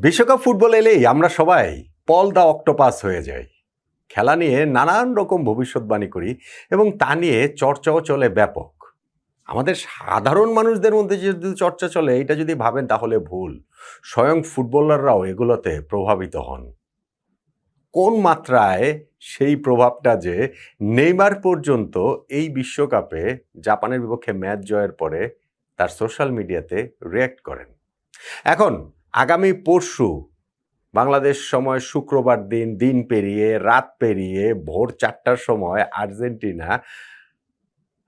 বিশ্বকাপ ফুটবল এলেই আমরা সবাই পল দ্য অক্টোপাস হয়ে যাই। খেলা নিয়ে নানান রকম ভবিষ্যৎবাণী করি এবং তা নিয়ে চর্চাও চলে ব্যাপক। আমাদের সাধারণ মানুষদের মধ্যে যদি চর্চা চলে এটা যদি ভাবেন তাহলে ভুল। স্বয়ং ফুটবলাররাও এগুলোতে প্রভাবিত হন। কোন মাত্রায় সেই প্রভাবটা যে নেইমার পর্যন্ত এই বিশ্বকাপে জাপানের বিপক্ষে ম্যাচ জয়ের পরে তার সোশ্যাল মিডিয়াতে রিয়্যাক্ট করেন। এখন আগামী পরশু বাংলাদেশ সময় শুক্রবার দিন পেরিয়ে রাত পেরিয়ে ভোর 4টার সময় আর্জেন্টিনা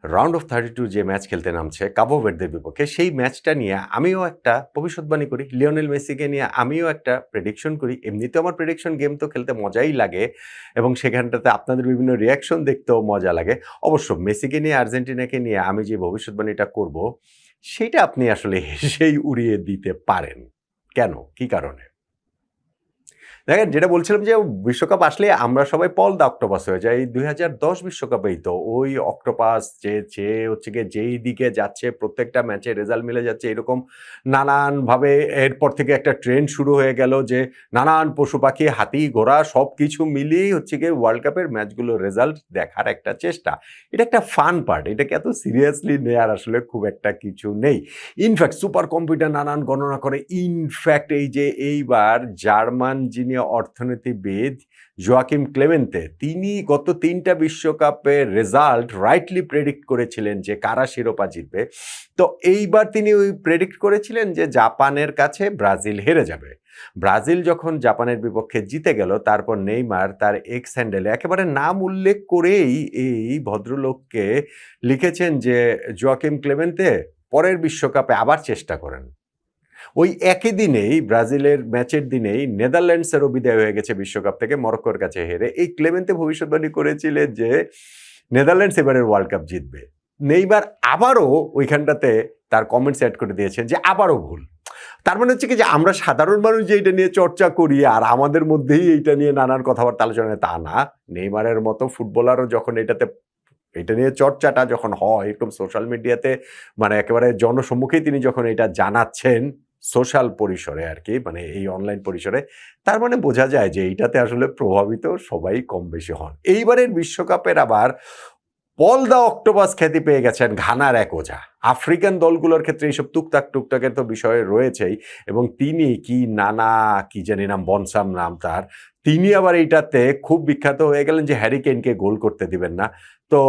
রাউন্ড অফ 32 যে ম্যাচ খেলতে নামছে কাবো ভের্দের বিপক্ষে, সেই ম্যাচটা নিয়ে আমিও একটা ভবিষ্যৎবাণী করি। লিওনেল মেসিকে নিয়ে আমিও একটা প্রেডিকশন করি। এমনিতেও আমার প্রেডিকশন গেম তো খেলতে মজাই লাগে এবং সেখানটাতে আপনাদের বিভিন্ন রিয়াকশন দেখতেও মজা লাগে। অবশ্য মেসিকে নিয়ে আর্জেন্টিনাকে নিয়ে আমি যে ভবিষ্যৎবাণীটা করব সেটা আপনি আসলে হেসেই উড়িয়ে দিতে পারেন। কেন? কি কারণে? দেখেন, যেটা বলছিলাম যে বিশ্বকাপ আসলে আমরা সবাই পল দ্য অক্টোপাস হয়ে যাই। 2010 বিশ্বকাপেই তো ওই অক্টোপাস যে হচ্ছে গিয়ে যেই দিকে যাচ্ছে প্রত্যেকটা ম্যাচে রেজাল্ট মিলে যাচ্ছে, এরকম নানানভাবে এরপর থেকে একটা ট্রেন্ড শুরু হয়ে গেল যে নানান পশু পাখি হাতি ঘোড়া সব কিছু মিলিয়েই হচ্ছে গিয়ে ওয়ার্ল্ড কাপের ম্যাচগুলোর রেজাল্ট দেখার একটা চেষ্টা। এটা একটা ফান পার্ট, এটাকে এত সিরিয়াসলি নেওয়ার আসলে খুব একটা কিছু নেই। ইনফ্যাক্ট সুপার কম্পিউটার নানান গণনা করে। ইনফ্যাক্ট এই যে এইবার জার্মান যিনি অর্থনীতিবিদ জোয়াকিম ক্লেমেন্তে, তিনি গত 3টা বিশ্বকাপের রেজাল্ট রাইটলি প্রেডিক্ট করেছিলেন যে কারা শিরোপা জিতবে। তো এইবার তিনি ওই প্রেডিক্ট করেছিলেন যে জাপানের কাছে ব্রাজিল হেরে যাবে। ব্রাজিল যখন জাপানের বিপক্ষে জিতে গেল, তারপর নেইমার তার এক্স হ্যান্ডেলে একেবারে নাম উল্লেখ করেই এই ভদ্রলোককে লিখেছেন যে জোয়াকিম ক্লেমেন্তে পরের বিশ্বকাপে আবার চেষ্টা করেন। ওই একই দিনেই ব্রাজিলের ম্যাচের দিনেই নেদারল্যান্ডসেরও বিদায় হয়ে গেছে বিশ্বকাপ থেকে মরক্কোর কাছে হেরে। এই ক্লেমেন্তে ভবিষ্যৎবাণী করেছিলেন যে নেদারল্যান্ডস এবারের ওয়ার্ল্ড কাপ জিতবে। নেইমার আবারও ওইখানটাতে তার কমেন্টস অ্যাড করে দিয়েছেন যে আবারও ভুল। তার মানে হচ্ছে কি যে আমরা সাধারণ মানুষ যে এটা নিয়ে চর্চা করি আর আমাদের মধ্যেই এইটা নিয়ে নানান কথাবার্তা আলোচনা, তা না। নেইমারের মতো ফুটবলারও যখন এটা নিয়ে চর্চাটা যখন হয় এরকম সোশ্যাল মিডিয়াতে, মানে একেবারে জনসম্মুখেই তিনি যখন এটা জানাচ্ছেন সোশ্যাল পরিসরে আর কি, মানে এই অনলাইন পরিসরে, তার মানে বোঝা যায় যে এইটাতে আসলে প্রভাবিত সবাই কম বেশি হন। এইবারের বিশ্বকাপের আবার পল দ্য অক্টোপাস খ্যাতি পেয়ে গেছেন ঘানার এক ওঝা। আফ্রিকান দলগুলোর ক্ষেত্রে এইসব টুকটাকের তো বিষয় রয়েছেই, এবং তিনি কি জানি নাম, বনসাম নাম তার, তিনি আবার এইটাতে খুব বিখ্যাত হয়ে গেলেন যে হ্যারি কেইনকে গোল করতে দিবেন না। তো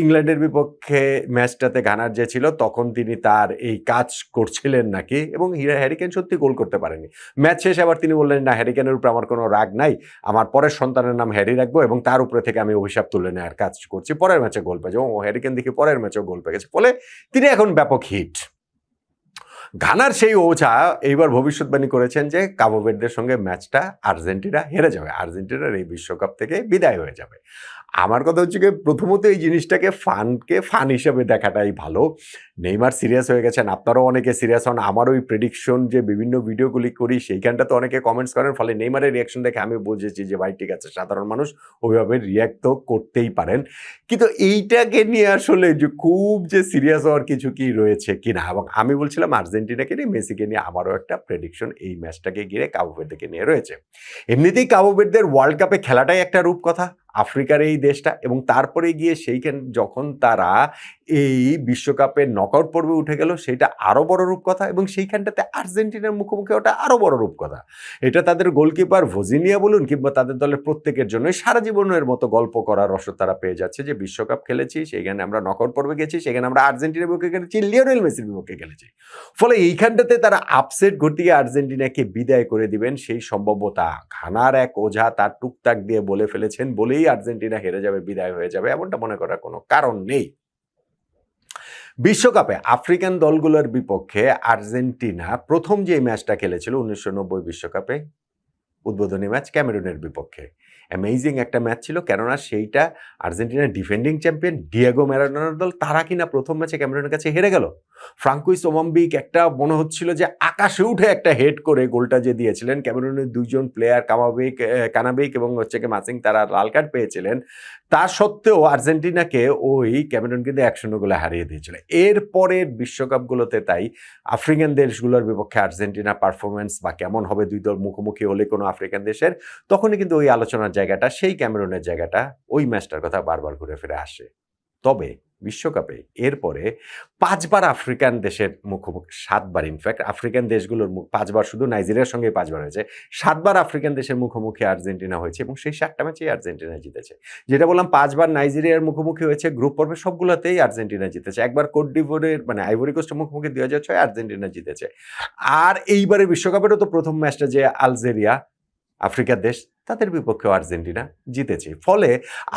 ইংল্যান্ডের বিপক্ষে ম্যাচটাতে ঘানার যে ছিল তখন তিনি তার এই কাজ করছিলেন নাকি, এবং হ্যারি কেইন সত্যি গোল করতে পারেনি। ম্যাচ শেষে আবার তিনি বললেন, না, হ্যারি কেইনের উপর আমার কোনো রাগ নাই, আমার পরের সন্তানের নাম হ্যারি রাখবো এবং তার উপরে থেকে আমি অভিশাপ তুলে নেওয়ার কাজ করছি। পরের ম্যাচে গোল পেয়েছে, ও হ্যারি কেইন দেখি পরের ম্যাচেও গোল পেয়ে গেছে, ফলে তিনি এখন ব্যাপক হিট। ঘানার সেই ওঝা এইবার ভবিষ্যৎবাণী করেছেন যে কাবো ভের্দের সঙ্গে ম্যাচটা আর্জেন্টিনা হেরে যাবে, আর্জেন্টিনার এই বিশ্বকাপ থেকে বিদায় হয়ে যাবে। আমার কথা হচ্ছে কি, প্রথমত এই জিনিসটাকে ফান হিসেবে দেখাটাই ভালো। নেইমার সিরিয়াস হয়ে গেছেন, আপনারাও অনেকে সিরিয়াস হন। আমার ওই প্রেডিকশন যে বিভিন্ন ভিডিওগুলি করি সেইখানটাতে অনেকে কমেন্টস করেন, ফলে নেইমারের রিয়াকশন দেখে আমি বুঝেছি যে ভাই ঠিক আছে, সাধারণ মানুষ ওইভাবে রিয়াক্ট তো করতেই পারেন, কিন্তু এইটাকে নিয়ে আসলে যে খুব যে সিরিয়াস হওয়ার কিছু কি রয়েছে কিনা। এবং আমি বলছিলাম আর্জেন্টিনাকে নিয়ে, মেসিকে নিয়ে আমারও একটা প্রেডিকশন এই ম্যাচটাকে ঘিরে কাবো ভের্দেকে নিয়ে রয়েছে। এমনিতেই কাবো ভের্দের ওয়ার্ল্ড কাপে খেলাটাই একটা রূপকথা, আফ্রিকার এই দেশটা, এবং তারপরে গিয়ে সেইখান যখন তারা এই বিশ্বকাপের নকআউট পর্বে উঠে গেল সেটা আরও বড় রূপকথা, এবং সেইখানটাতে আর্জেন্টিনার মুখোমুখি ওটা আরও বড় রূপকথা। এটা তাদের গোলকিপার ভজিনিয়া বলুন কিংবা তাদের দলের প্রত্যেকের জন্য সারা জীবনের মতো গল্প করার রসদ তারা পেয়ে যাচ্ছে যে বিশ্বকাপ খেলেছি, সেইখানে আমরা নকআউট পর্বে গেছি, সেখানে আমরা আর্জেন্টিনার বিপক্ষে খেলেছি, লিওনেল মেসির বিপক্ষে খেলেছি। ফলে এইখানটাতে তারা আপসেট ঘটিয়ে আর্জেন্টিনাকে বিদায় করে দিবেন সেই সম্ভাব্যতা ঘানার এক ওঝা তার টুকটাক দিয়ে বলে ফেলেছেন বলেই আর্জেন্টিনা হেরে যাবে, বিদায় হয়ে যাবে, এমনটা মনে করার কোনো কারণ নেই। বিশ্বকাপে আফ্রিকান দলগুলোর বিপক্ষে আর্জেন্টিনা প্রথম যে ম্যাচটা খেলেছিল 1990 বিশ্বকাপে, উদ্বোধনী ম্যাচ ক্যামেরুনের বিপক্ষে, অ্যামেজিং একটা ম্যাচ ছিল, কেননা সেইটা আর্জেন্টিনার ডিফেন্ডিং চ্যাম্পিয়ন ডিয়েগো ম্যারাডোনার দল, তারা কিনা প্রথম ম্যাচে ক্যামেরুনের কাছে হেরে গেল। ফ্রাঙ্কুইস ওমাম্বিক একটা মনে হচ্ছিল যে আকাশে উঠে একটা হেড করে গোলটা যে দিয়েছিলেন, ক্যামেরুনের দুইজন প্লেয়ার কানাবেক এবং হচ্ছে কি মাসিং তারা লাল কার্ড পেয়েছিলেন, তা সত্ত্বেও আর্জেন্টিনাকে ওই ক্যামেরুন কিন্তু 1-0 গোলে হারিয়ে দিয়েছিল। এরপরের বিশ্বকাপগুলোতে তাই আফ্রিকান দেশগুলোর বিপক্ষে আর্জেন্টিনার পারফরমেন্স বা কেমন হবে দুই দল মুখোমুখি হলে কোনো আফ্রিকান দেশের, তখনই কিন্তু ওই আলোচনার জায়গাটা, সেই ক্যামেরুনের জায়গাটা, ওই ম্যাচটার কথা বারবার ঘুরে ফিরে আসে। তবে বিশ্বকাপে এরপরে 5 বার আফ্রিকান দেশের মুখোমুখি, 7 বার ইনফ্যাক্ট আফ্রিকান দেশগুলোর 5 বার, শুধু নাইজেরিয়ার সঙ্গে 5 বার হয়েছে, 7 বার আফ্রিকান দেশের মুখোমুখি আর্জেন্টিনা হয়েছে এবং সেই 7টা ম্যাচেই আর্জেন্টিনা জিতেছে। যেটা বললাম 5 বার নাইজেরিয়ার মুখোমুখি হয়েছে গ্রুপ পর্বে, সবগুলোতেই আর্জেন্টিনা জিতেছে। একবার কোট ডিভোরের মানে আইভরি কোস্টের মুখোমুখি 2006 আর্জেন্টিনা জিতেছে। আর এইবারের বিশ্বকাপেরও তো প্রথম ম্যাচটা যে আলজেরিয়া আফ্রিকার দেশ, তাদের বিপক্ষেও আর্জেন্টিনা জিতেছে। ফলে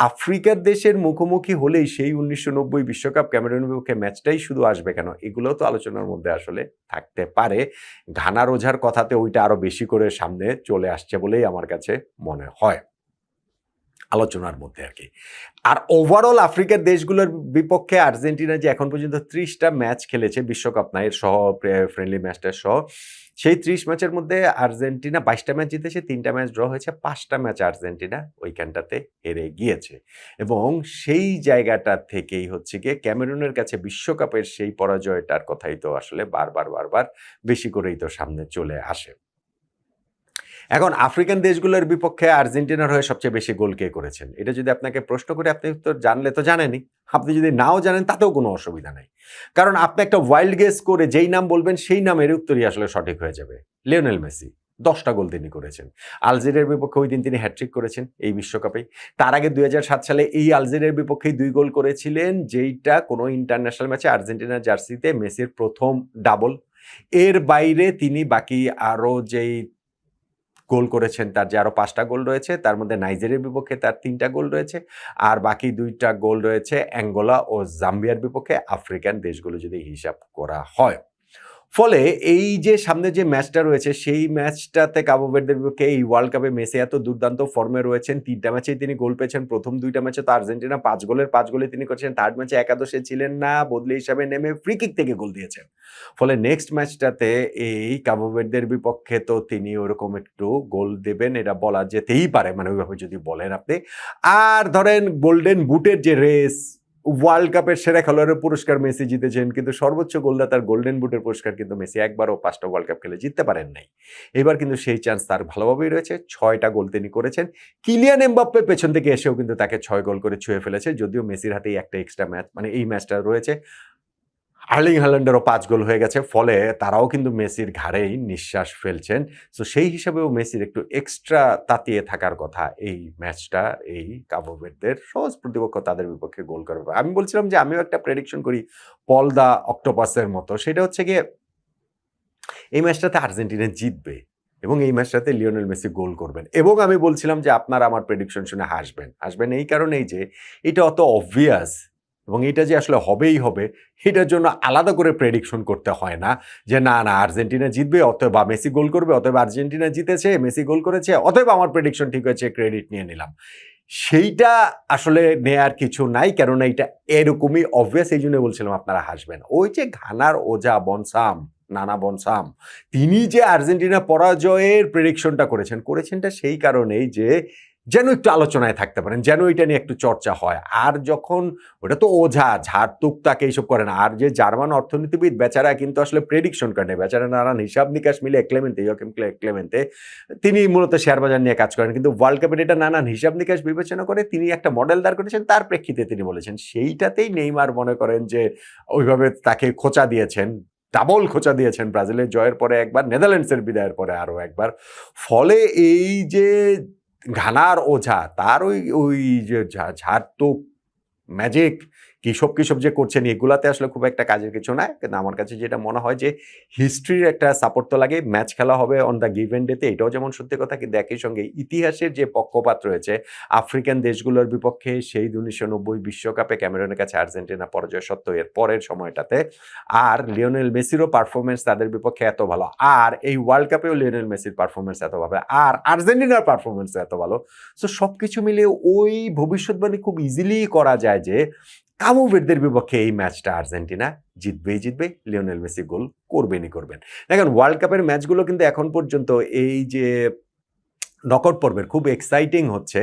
আফ্রিকার দেশের মুখোমুখি হলেই সেই 1990 বিশ্বকাপ ক্যামেরুনের বিপক্ষে ম্যাচটাই শুধু আসবে কেন, এগুলোও তো আলোচনার মধ্যে আসলে থাকতে পারে। ঘানা রোজার কথাতে ওইটা আরো বেশি করে সামনে চলে আসছে বলেই আমার কাছে মনে হয় আলোচনার মধ্যে আর কি। আর ওভারঅল আফ্রিকার দেশগুলোর বিপক্ষে আর্জেন্টিনা যে এখন পর্যন্ত 30টা ম্যাচ খেলেছে বিশ্বকাপ নাইয়ের সহ ফ্রেন্ডলি ম্যাচটা সহ, সেই 30 ম্যাচের মধ্যে আর্জেন্টিনা 22টা ম্যাচ জিতেছে, 3টা ম্যাচ ড্র হয়েছে, 5টা ম্যাচ আর্জেন্টিনা ওইখানটাতে হেরে গিয়েছে। এবং সেই জায়গাটা থেকেই হচ্ছে গিয়ে ক্যামেরুনের কাছে বিশ্বকাপের সেই পরাজয়টার কথাই তো আসলে বারবার বেশি করেই তো সামনে চলে আসে। এখন আফ্রিকান দেশগুলোর বিপক্ষে আর্জেন্টিনার হয়ে সবচেয়ে বেশি গোল কে করেছেন, এটা যদি আপনাকে প্রশ্ন করে আপনি তো জানলে তো জানেনই, আপনি যদি নাও জানেন তাতেও কোনো অসুবিধা নাই, কারণ আপনি একটা ওয়াইল্ড গেস করে যেই নাম বলবেন সেই নামের উত্তরই আসলে সঠিক হয়ে যাবে। লিওনেল মেসি 10টা গোল তিনি করেছেন। আলজেরিয়ার বিপক্ষে ওই দিন তিনি হ্যাট্রিক করেছেন এই বিশ্বকাপে। তার আগে 2007 সালে এই আলজেরিয়ার বিপক্ষেই 2 গোল করেছিলেন, যেইটা কোনো ইন্টারন্যাশনাল ম্যাচে আর্জেন্টিনার জার্সিতে মেসির প্রথম ডাবল। এর বাইরে তিনি বাকি আরও যেই গোল করেছেন তার যে আরো 5টা গোল রয়েছে, তার মধ্যে নাইজেরিয়ার বিপক্ষে তার 3টা গোল রয়েছে, আর বাকি 2টা গোল রয়েছে অ্যাঙ্গোলা ও জাম্বিয়ার বিপক্ষে, আফ্রিকান দেশগুলো যদি হিসাব করা হয়। ফলে এই যে সামনে যে ম্যাচটা রয়েছে সেই ম্যাচটাতে কাবো ভার্দের বিপক্ষে এই ওয়ার্ল্ড কাপে মেসি এত দুর্দান্ত ফর্মে রয়েছেন, 3টা ম্যাচেই তিনি গোল পেয়েছেন। প্রথম 2টা ম্যাচে তো আর্জেন্টিনা 5 গোলের 5 গোলে তিনি করেছেন, থার্ড ম্যাচে একাদশে ছিলেন না, বদলি হিসাবে নেমে ফ্রি কিক থেকে গোল দিয়েছেন। ফলে নেক্সট ম্যাচটাতে এই কাবো ভার্দের বিপক্ষে তো তিনি ওরকম একটু গোল দেবেন, এটা বলা যেতেই পারে, মানে ওইভাবে যদি বলেন আপনি। আর ধরেন গোল্ডেন বুটের যে রেস, ওয়ার্ল্ড কাপের সেরা খেলোয়াড়ের পুরস্কার মেসি জিতেছেন, কিন্তু সর্বোচ্চ গোলদাতার গোল্ডেন বুটের পুরস্কার কিন্তু মেসি একবারও 5টা ওয়ার্ল্ড কাপ খেলে জিততে পারেন নাই। এবার কিন্তু সেই চান্স তার ভালোভাবেই রয়েছে, 6টা গোল তিনি করেছেন। কিলিয়ান এমবাপ্পে পেছন থেকে এসেও কিন্তু তাকে 6 গোল করে ছুঁয়ে ফেলেছে, যদিও মেসির হাতেই একটা এক্সট্রা ম্যাচ, মানে এই ম্যাচটা রয়েছে। আর্লিং হ্যালান্ডেরও 5 গোল হয়ে গেছে, ফলে তারাও কিন্তু মেসির ঘাড়েই নিঃশ্বাস ফেলছেন। সো সেই হিসাবেও মেসির একটু এক্সট্রা তাতিয়ে থাকার কথা এই ম্যাচটা, এই কাবো ভার্দের সহজ প্রতিপক্ষ তাদের বিপক্ষে গোল করবে। আমি বলছিলাম যে আমিও একটা প্রেডিকশন করি পল দা অক্টোপাসের মতো, সেটা হচ্ছে গিয়ে এই ম্যাচটাতে আর্জেন্টিনা জিতবে এবং এই ম্যাচটাতে লিওনেল মেসি গোল করবেন। এবং আমি বলছিলাম যে আপনারা আমার প্রেডিকশন শুনে হাসবেন এই কারণেই যে এটা অত অবভিয়াস এবং এটা যে আসলে হবেই হবে, এটার জন্য আলাদা করে প্রেডিকশন করতে হয় না যে না আর্জেন্টিনা জিতবে অতএব বা মেসি গোল করবে, অতএব আর্জেন্টিনা জিতেছে, মেসি গোল করেছে, অতএব আমার প্রেডিকশন ঠিক হয়েছে, ক্রেডিট নিয়ে নিলাম। সেইটা আসলে নেয়ার কিছু নাই, কেননা এটা এরকমই অবভিয়াস, এই জন্য বলছিলাম আপনারা হাসবেন। ওই যে ঘানার ওজা নানা বনসাম, তিনি যে আর্জেন্টিনা পরাজয়ের প্রেডিকশনটা করেছেনটা সেই কারণেই যে যেন একটু আলোচনায় থাকতে পারেন, যেন এটা নিয়ে একটু চর্চা হয়। আর যখন ওটা তো ওঝা ঝাড় তুকতাকে এইসব করে না, আর যে জার্মান অর্থনীতিবিদ বেচারা কিন্তু আসলে প্রেডিকশন করে, বেচারা নানান হিসাব নিকাশ মিলে ক্লেমেন্তে তিনি মূলত শেয়ার বাজার নিয়ে কাজ করেন, কিন্তু ওয়ার্ল্ড কাপের এটা নানান হিসাব নিকাশ বিবেচনা করে তিনি একটা মডেল দাঁড় করেছেন, তার প্রেক্ষিতে তিনি বলেছেন। সেইটাতেই নেইমার মনে করেন যে ওইভাবে তাকে খোঁচা দিয়েছেন, ডাবল খোঁচা দিয়েছেন, ব্রাজিলের জয়ের পরে একবার, নেদারল্যান্ডসের বিদায়ের পরে আরও একবার। ফলে এই যে ঘানার ওঝা তার ওই যে ঝাড়তুক ম্যাজিক কিসব যে করছেন, এগুলাতে আসলে খুব একটা কাজের কিছু নয়। কিন্তু আমার কাছে যেটা মনে হয় যে হিস্ট্রির একটা সাপোর্ট তো লাগে, ম্যাচ খেলা হবে অন দ্য গিভেন ডেতে, এটাও যেমন সত্যি কথা, কিন্তু একই সঙ্গে ইতিহাসের যে পক্ষপাত রয়েছে আফ্রিকান দেশগুলোর বিপক্ষে, সেই 1990 বিশ্বকাপে ক্যামেরুনের কাছে আর্জেন্টিনা পরাজয় সত্ত্বেও এর পরের সময়টাতে, আর লিওনেল মেসিরও পারফরমেন্স তাদের বিপক্ষে এত ভালো, আর এই ওয়ার্ল্ড কাপেও লিওনেল মেসির পারফরমেন্স এত ভালো, আর আর্জেন্টিনার পারফরমেন্স এত ভালো। সো সব কিছু মিলে ওই ভবিষ্যৎবাণী খুব ইজিলি করা যায় যে কাবো ভের্দের বিপক্ষে এই ম্যাচটা আর্জেন্টিনা জিতবে, লিওনেল মেসি গোল করবেন। দেখেন ওয়ার্ল্ড কাপের ম্যাচগুলো কিন্তু এখন পর্যন্ত এই যে নকআউট পর্বের খুব এক্সাইটিং হচ্ছে।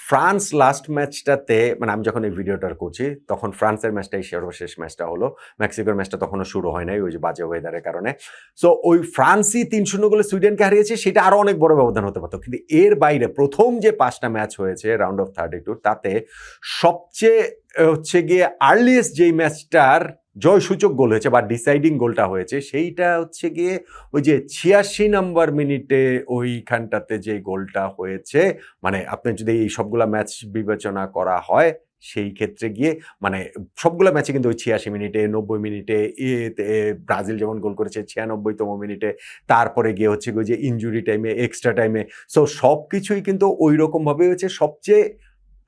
ফ্রান্স লাস্ট ম্যাচটাতে, মানে আমি যখন এই ভিডিওটা করছি তখন ফ্রান্সের ম্যাচটাই সর্বশেষ ম্যাচটা হলো। মেক্সিকোর ম্যাচটা তখনও শুরু হয় নাই ওই যে বাজে ওয়েদারের কারণে। সো ওই ফ্রান্সই ৩-০ গোলে সুইডেনকে হারিয়েছে, সেটা আরো অনেক বড় ব্যবধান হতে পারত। কিন্তু এর বাইরে প্রথম যে ৫টা ম্যাচ হয়েছে রাউন্ড অফ 32 তাতে সবচেয়ে হচ্ছে গিয়ে আর্লিয়েস্ট যেই ম্যাচটার জয়সূচক গোল হয়েছে বা ডিসাইডিং গোলটা হয়েছে সেইটা হচ্ছে গিয়ে ওই যে ৮৬ নম্বর মিনিটে ওইখানটাতে যে গোলটা হয়েছে, মানে আপনি যদি এই সবগুলা ম্যাচ বিবেচনা করা হয় সেই ক্ষেত্রে গিয়ে মানে সবগুলা ম্যাচে কিন্তু ওই ৮৬ মিনিটে, ৯০ মিনিটে, ব্রাজিল যেমন গোল করেছে ৯৬তম মিনিটে, তারপরে গিয়ে হচ্ছে ওই যে ইনজুরি টাইমে, এক্সট্রা টাইমে। সো সবকিছুই কিন্তু ওই রকমভাবে হয়েছে। সবচেয়ে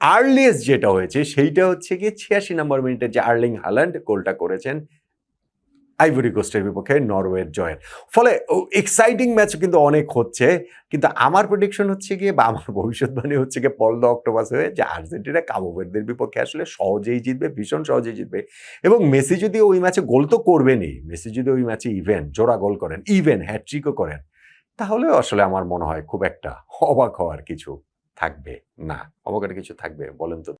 আর্লিয়েস্ট যেটা হয়েছে সেইটা হচ্ছে গিয়ে ৮৬ নম্বর মিনিটে যে আর্লিং হাল্যান্ড গোলটা করেছেন আইভরি কোস্টের বিপক্ষে নরওয়ের জয়ের ফলে। এক্সাইটিং ম্যাচ কিন্তু অনেক হচ্ছে, কিন্তু আমার প্রেডিকশন হচ্ছে গিয়ে বা আমার ভবিষ্যৎবাণী হচ্ছে গিয়ে পল দ্য অক্টোপাস হয়ে যে আর্জেন্টিনা কাবো ভের্দের বিপক্ষে আসলে সহজেই জিতবে, ভীষণ সহজেই জিতবে। এবং মেসি যদি ওই ম্যাচে গোল তো করবেনই, মেসি যদি ওই ম্যাচে জোড়া গোল করেন, হ্যাটট্রিকও করেন, তাহলে আসলে আমার মনে হয় খুব একটা অবাক হওয়ার কিছু থাকবে না। অবাকের কিছু থাকবে বলেন তো?